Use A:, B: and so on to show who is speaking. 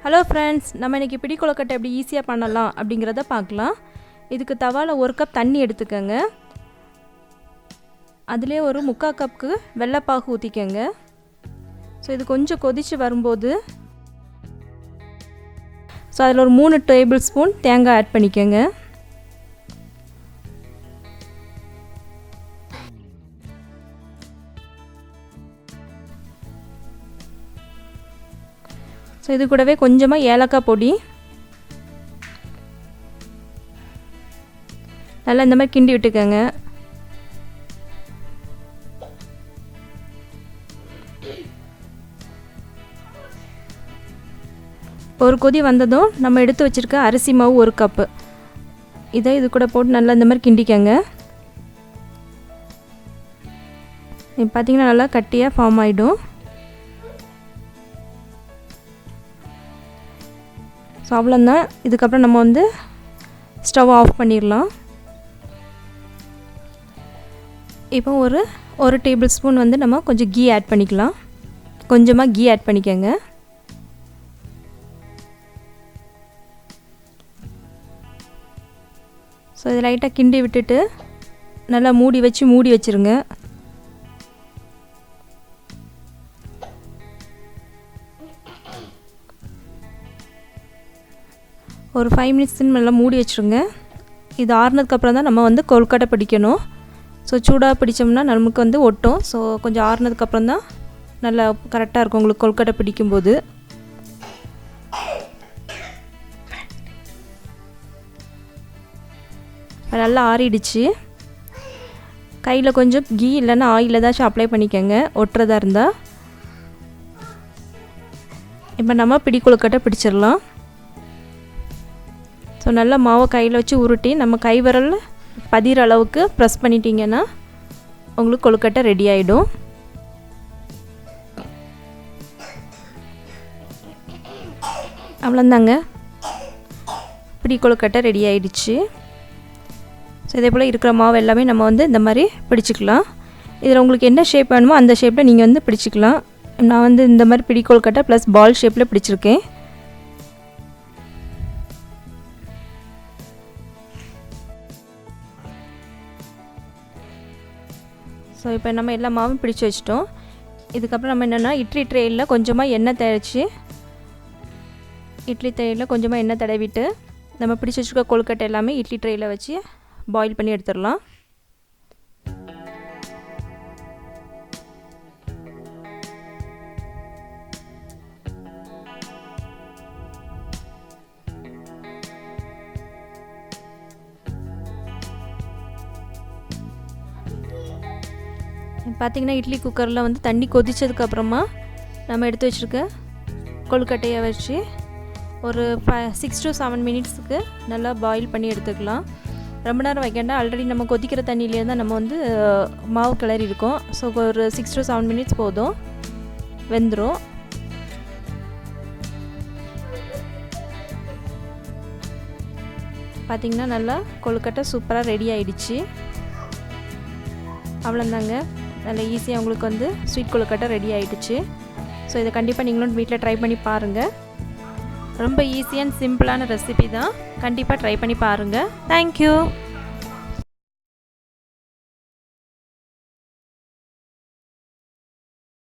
A: Hello friends, நம்ம இன்றைக்கி பிடி கொழுக்கட்டை எப்படி ஈஸியாக பண்ணலாம் அப்படிங்கிறத பார்க்கலாம். இதுக்கு தவாவில் 1 கப் தண்ணி எடுத்துக்கோங்க. அதிலே ஒரு 3/4 கப்புக்கு வெள்ளைப்பாகு ஊற்றிக்கோங்க. ஸோ இது கொஞ்சம் கொதித்து வரும்போது அதில் ஒரு 3 டேபிள் ஸ்பூன் தேங்காய் ஆட் பண்ணிக்கோங்க. ஸோ இது கூடவே கொஞ்சமாக ஏலக்காய் பொடி நல்லா இந்த மாதிரி கிண்டி விட்டுக்கோங்க. ஒரு கொதி வந்ததும் நம்ம எடுத்து வச்சுருக்க அரிசி மாவு 1 கப்பு இதை இது கூட போட்டு நல்லா இந்த மாதிரி கிண்டிக்கோங்க. இப்போ பார்த்திங்கன்னா நல்லா கட்டியாக ஃபார்ம் ஆகிடும். ஸோ அவ்வளோதான். இதுக்கப்புறம் நம்ம ஸ்டவ் ஆஃப் பண்ணிடலாம். இப்போ ஒரு டேபிள் ஸ்பூன் நம்ம கொஞ்சம் கீ ஆட் பண்ணிக்கலாம். கொஞ்சமாக கீ ஆட் பண்ணிக்கோங்க. ஸோ இது லைட்டாக கிண்டி விட்டுட்டு நல்லா மூடி வச்சுருங்க. ஒரு 5 மினிட்ஸ் நல்லா மூடி வச்சுருங்க. இது ஆறுனதுக்கப்புறம் தான் நம்ம கொழுக்கட்டை பிடிக்கணும். ஸோ சூடாக பிடிச்சோம்னா நமக்கு ஒட்டும். ஸோ கொஞ்சம் ஆறுனதுக்கப்புறம் தான் நல்லா கரெக்டாக இருக்கும் உங்களுக்கு கொழுக்கட்டை பிடிக்கும்போது. நல்லா ஆறிடுச்சு. கையில் கொஞ்சம் கீ இல்லைன்னா ஆயில் ஏதாச்சும் அப்ளை பண்ணிக்கோங்க ஒட்டுறதா இருந்தால். இப்போ நம்ம பிடி கொழுக்கட்டை பிடிச்சிடலாம். ஸோ நல்லா மாவை கையில் வச்சு உருட்டி நம்ம கை விரல் பதிகிற அளவுக்கு ப்ரெஸ் பண்ணிட்டீங்கன்னா உங்களுக்கு கொழுக்கட்டை ரெடி ஆகிடும். அவ்வளோந்தாங்க, பிடி கொழுக்கட்டை ரெடி ஆகிடுச்சு. ஸோ இதே போல் இருக்கிற மாவு எல்லாமே நம்ம இந்த மாதிரி பிடிச்சிக்கலாம். இதில் உங்களுக்கு என்ன ஷேப் வேணுமோ அந்த ஷேப்பில் நீங்கள் பிடிச்சிக்கலாம். நான் இந்த மாதிரி பிடி கொழுக்கட்டை ப்ளஸ் பால் ஷேப்பில் பிடிச்சிருக்கேன். ஸோ இப்போ நம்ம எல்லா மாவும் பிடிச்சி வச்சிட்டோம். இதுக்கப்புறம் நம்ம என்னென்னா இட்லி ட்ரேயில் கொஞ்சமாக எண்ணெய் தேய்ச்சி இட்லி ட்ரேயில் கொஞ்சமாக எண்ணெய் தடவிட்டு நம்ம பிடிச்சி வச்சுருக்க கொழுக்கட்டை எல்லாமே இட்லி ட்ரேயில் வச்சு பாயில் பண்ணி எடுத்துடலாம். பார்த்திங்கன்னா இட்லி குக்கரில் தண்ணி கொதித்ததுக்கப்புறமா நம்ம எடுத்து வச்சுருக்க கொழுக்கட்டையை வச்சு ஒரு 6 to 7 மினிட்ஸுக்கு நல்லா பாயில் பண்ணி எடுத்துக்கலாம். ரொம்ப நேரம் வைக்கண்டா. ஆல்ரெடி நம்ம கொதிக்கிற தண்ணியிலே தான் நம்ம மாவு கிளறி இருக்கோம். ஸோ ஒரு 6 to 7 மினிட்ஸ் போதும், வெந்துடும். பார்த்திங்கன்னா நல்லா கொழுக்கட்டை சூப்பராக ரெடி ஆகிடுச்சு. அவ்வளோந்தாங்க, நல்லா ஈஸியாக உங்களுக்கு ஸ்வீட் கொழுக்கட்டை ரெடி ஆகிடுச்சு. ஸோ இதை கண்டிப்பாக நீங்களும் வீட்டில் ட்ரை பண்ணி பாருங்கள். ரொம்ப ஈஸியாக சிம்பிளான ரெசிபி தான். கண்டிப்பாக ட்ரை பண்ணி பாருங்கள். தேங்க்யூ.